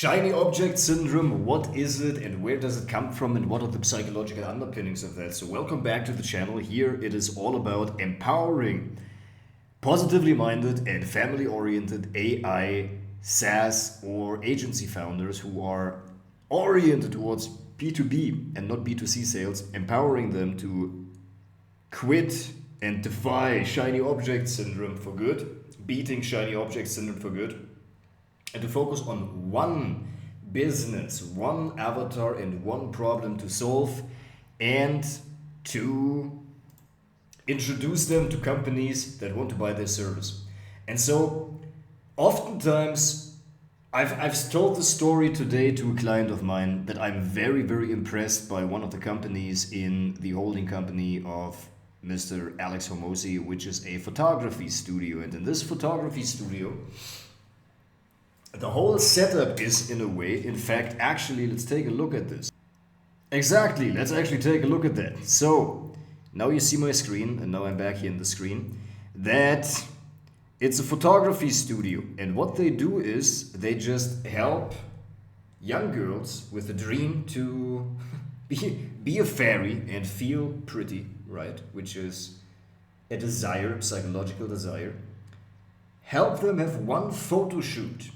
Shiny object syndrome, what is it and where does it come from and what are the psychological underpinnings of that? So welcome back to the channel. Here it is all about empowering positively minded and family oriented AI, SaaS or agency founders who are oriented towards B2B and not B2C sales, empowering them to quit and defy shiny object syndrome for good, beating shiny object syndrome for good, and to focus on one business, one avatar, and one problem to solve, and to introduce them to companies that want to buy their service. And so, oftentimes, I've told the story today to a client of mine that I'm very, very impressed by one of the companies in the holding company of Mr. Alex Hormozi, which is a photography studio. And in this photography studio, the whole setup is, in a way, in fact, actually, let's take a look at this. Exactly, let's actually take a look at that. So, now you see my screen, and now I'm back here in the screen, that it's a photography studio. And what they do is, they just help young girls with a dream to be a fairy and feel pretty, right? Which is a desire, psychological desire. Help them have one photo shoot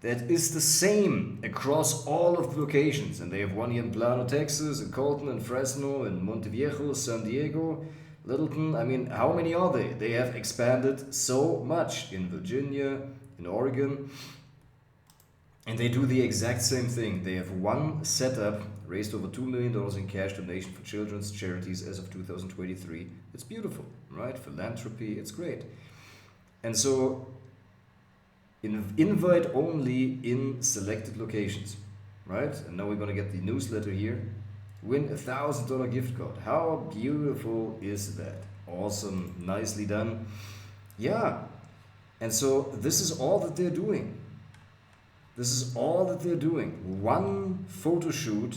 that is the same across all of the locations. And they have one here in Plano, Texas, in Colton, and Fresno, and Monteviejo, San Diego, Littleton. I mean, how many are they? They have expanded so much in Virginia, in Oregon. And they do the exact same thing. They have one setup, raised over $2 million in cash donation for children's charities as of 2023. It's beautiful, right? Philanthropy, it's great. And so, invite only in selected locations, right? And now we're gonna get the newsletter here. Win a $1,000 gift card. How beautiful is that? Awesome, nicely done. Yeah, and so this is all that they're doing. This is all that they're doing. One photo shoot,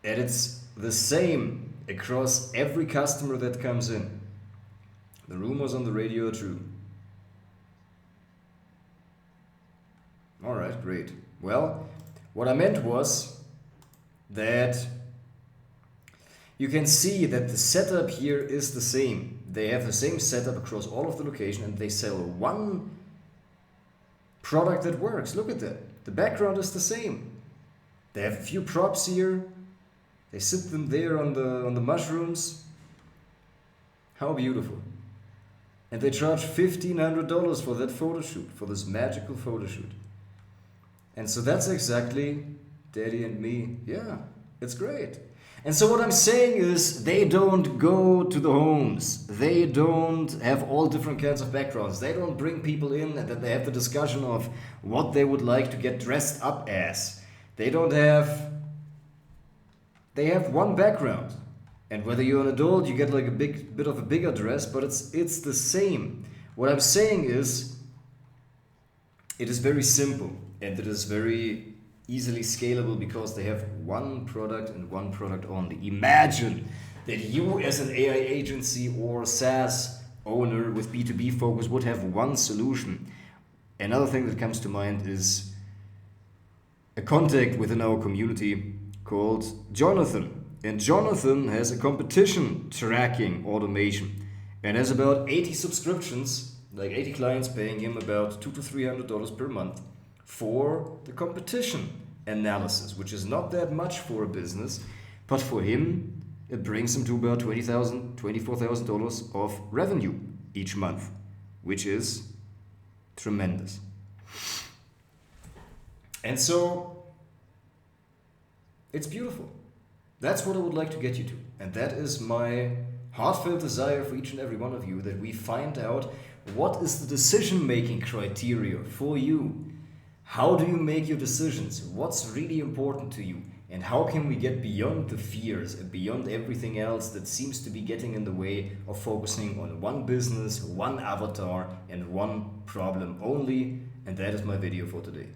and it's the same across every customer that comes in. The rumors on the radio are true. All right, great. Well, what I meant was that you can see that the setup here is the same. They have the same setup across all of the location and they sell one product that works. Look at that. The background is the same. They have a few props here. They sit them there on the mushrooms. How beautiful. And they charge $1,500 for that photo shoot, for this magical photo shoot. And so that's exactly Daddy and me. Yeah, it's great. And so what I'm saying is they don't go to the homes. They don't have all different kinds of backgrounds. They don't bring people in and then they have the discussion of what they would like to get dressed up as. They have one background. And whether you're an adult, you get like a bit of a bigger dress, but it's the same. What I'm saying is it is very simple. And it is very easily scalable because they have one product and one product only. Imagine that you as an AI agency or SaaS owner with B2B focus would have one solution. Another thing that comes to mind is a contact within our community called Jonathan. And Jonathan has a competition tracking automation and has about 80 subscriptions, like 80 clients paying him about $200 to $300 per month for the competition analysis, which is not that much for a business, but for him, it brings him to about $20,000, $24,000 of revenue each month, which is tremendous. And so, it's beautiful. That's what I would like to get you to. And that is my heartfelt desire for each and every one of you, that we find out what is the decision-making criteria for you. How do you make your decisions? What's really important to you? And how can we get beyond the fears and beyond everything else that seems to be getting in the way of focusing on one business, one avatar, and one problem only? And that is my video for today.